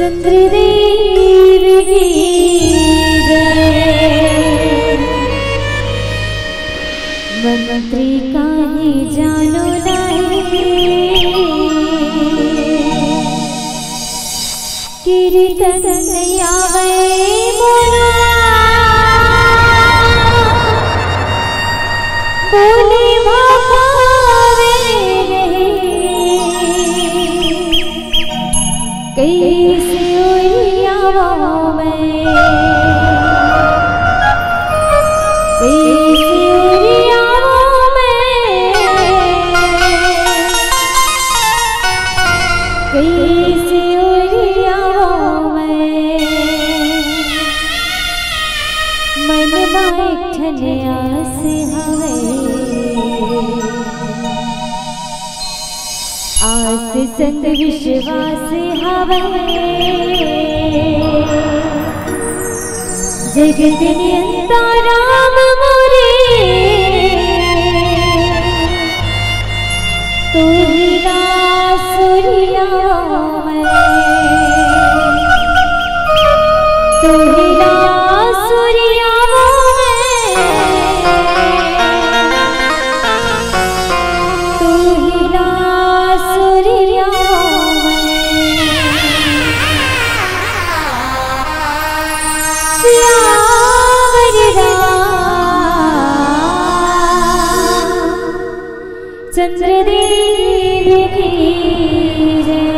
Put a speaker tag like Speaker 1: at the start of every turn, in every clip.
Speaker 1: चंद्रदेव की जय। मंत्री का ही जानो नहीं, कीर्तन आवे मोरा बोले भावे कैसे उड़ियावा मैं, कैसे उड़ियावा मैं, कैसे उड़ियावा मैं। मन बाइक ठनिया से हवे आस संग विश्वास हवे, जगत नियंता राम मोरे तू ही सूर्या मैं, तू ही सूर्या मैं, तू ही सूर्या चंद्रदेव की जय।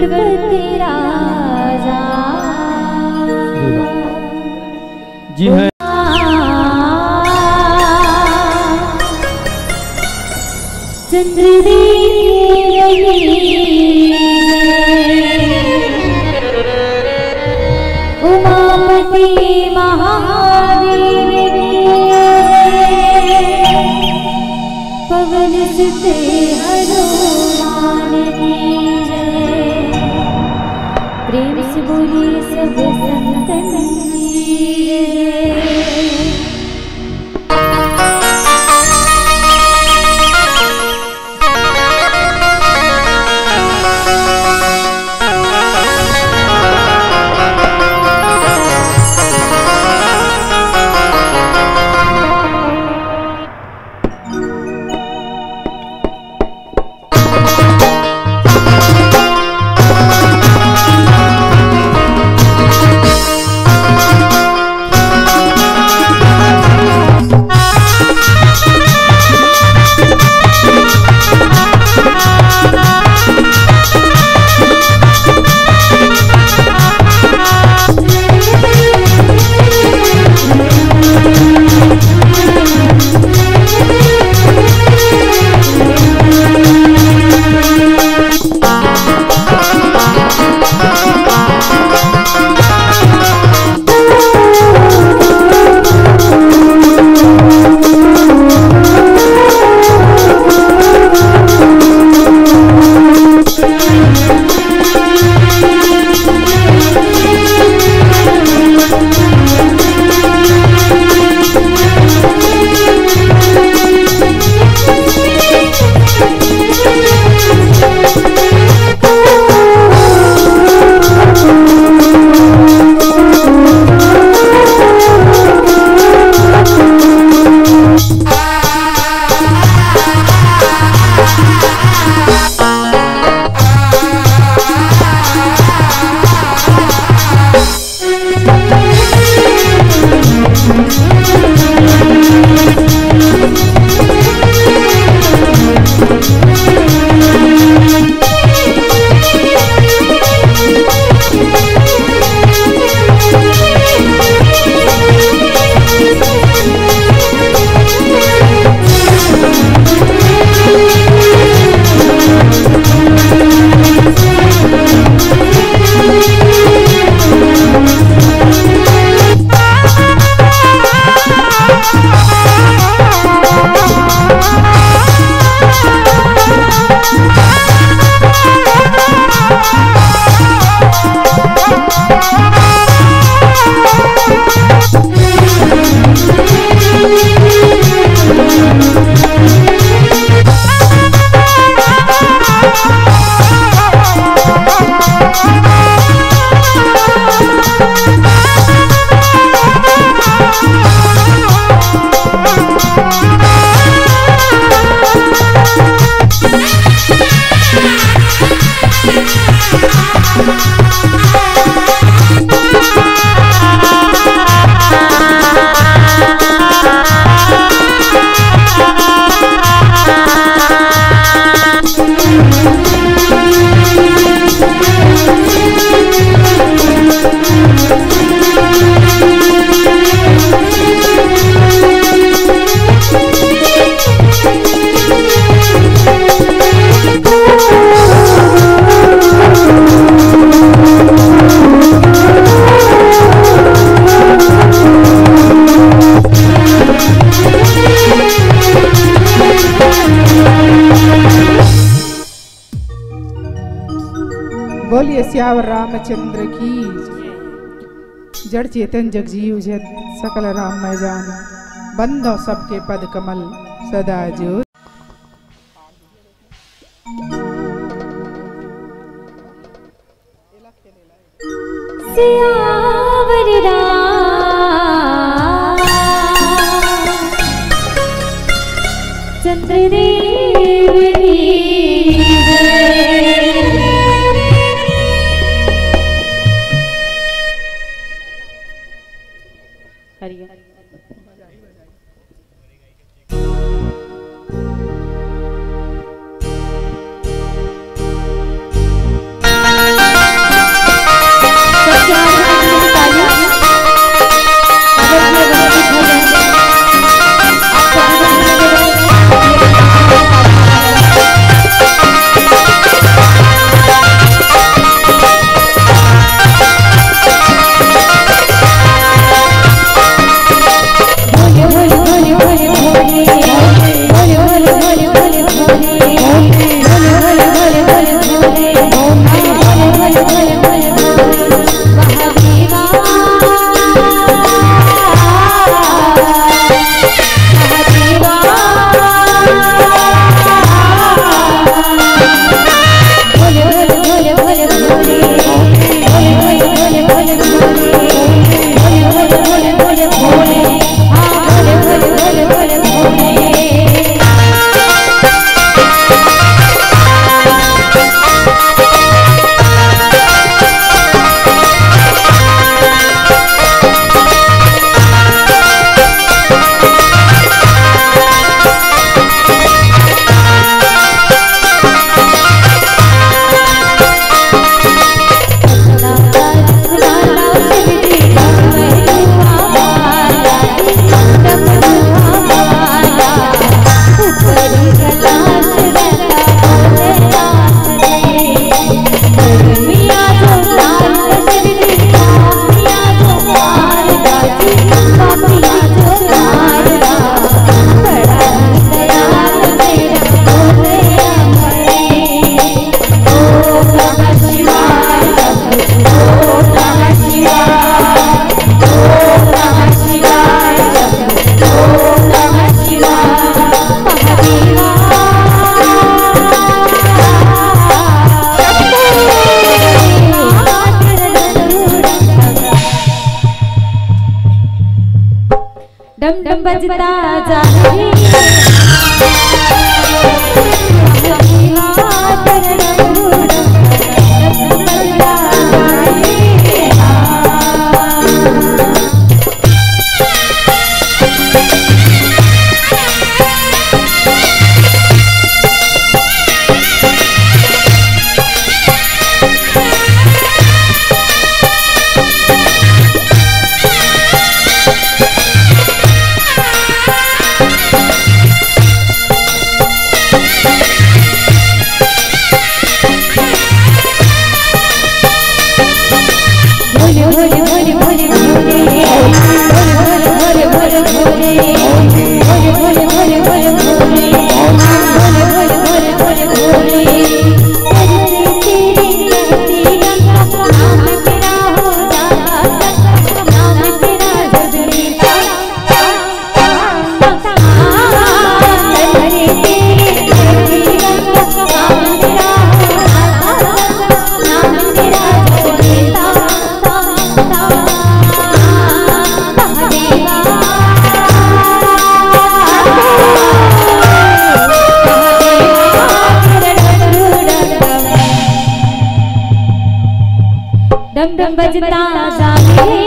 Speaker 1: गणपति राजा
Speaker 2: जी है।
Speaker 1: चंद्रदेव उमापति महादेव पवन सुत हनुमान की जय। प्रेम से बोलिए सब संतन की जय।
Speaker 3: बोलिए सियावर रामचंद्र की। जड़ चेतन जगजीव जत सकल राम मैं जान, बंदो सबके पद कमल सदा जो।
Speaker 1: सियावर चंद्रदेव की हरिया बजता जाए डम डम बजता जाए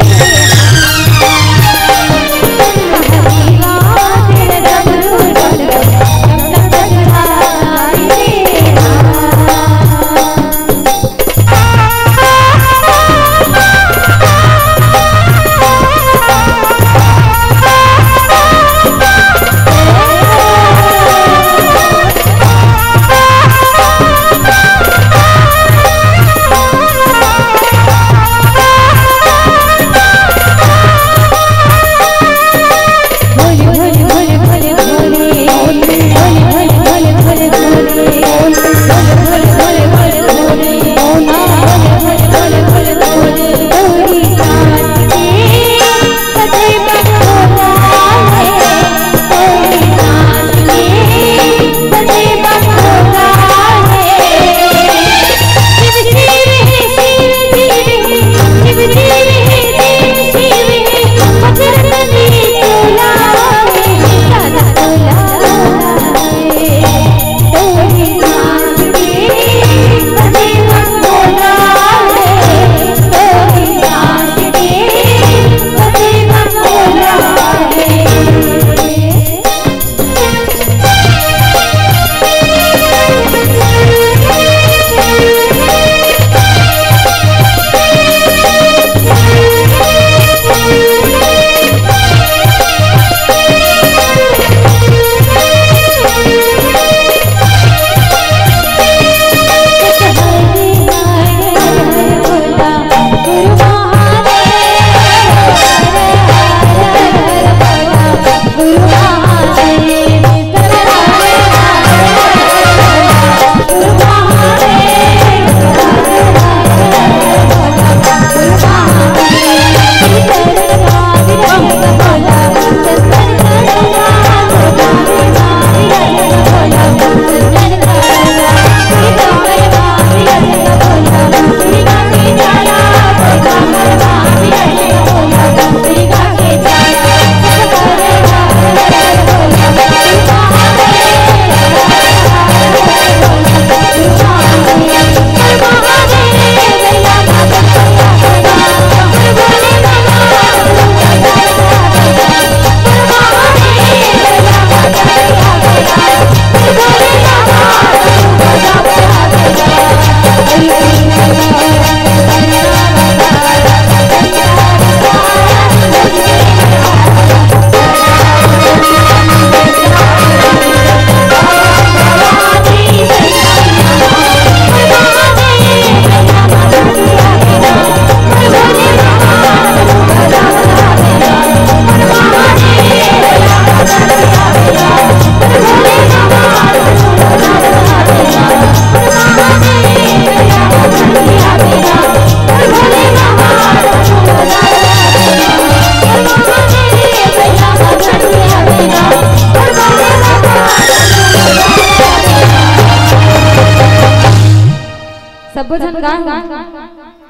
Speaker 1: सबजन गाय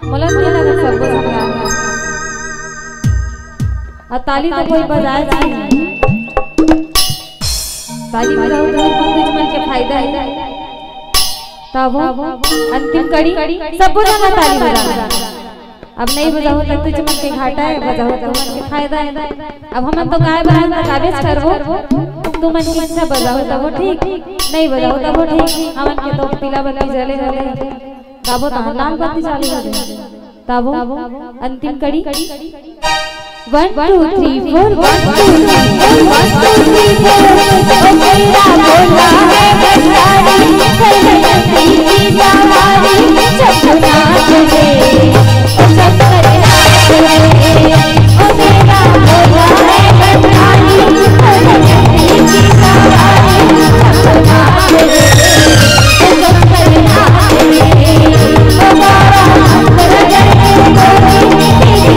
Speaker 1: मला नाही लागत सबजन गाय आ ताली तो कोई बजाए ताली बजाओ तो कुछ मन के फायदा है। तब अंतिम कड़ी सब बजाना ताली बजाना। अब नहीं बजाओ तो तुझ मन के घाटा है, बजाओ तो मन के फायदा है। अब हम तो गाय बजाना कागज करवो, तुम मन की इच्छा बजाओ तब वो ठीक, नहीं बजाओ तब वो ठीक। हमन के तो पीला बत्ती जले जले गाबो तो लाल बत्ती चालू हो जाए। तब अंतिम कड़ी 1 2 3 4 1 2 3 4 1 2 3 4 ओ मेरा बोला है बंजारी चलती की सवारी सब नाच रे ओ सब करे नाच रे ओ मेरा बोला है बंजारी चलती की सवारी सब नाच रे ओ सब करे नाच रे ओ मारा अंतर जय गोरी तेरी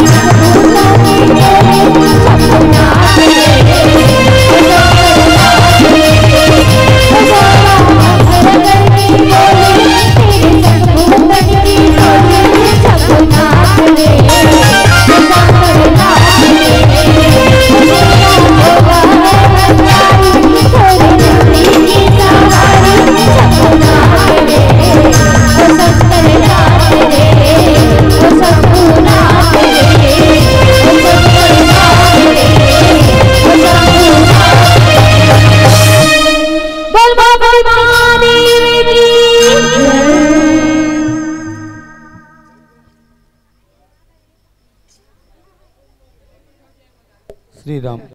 Speaker 2: श्री राम।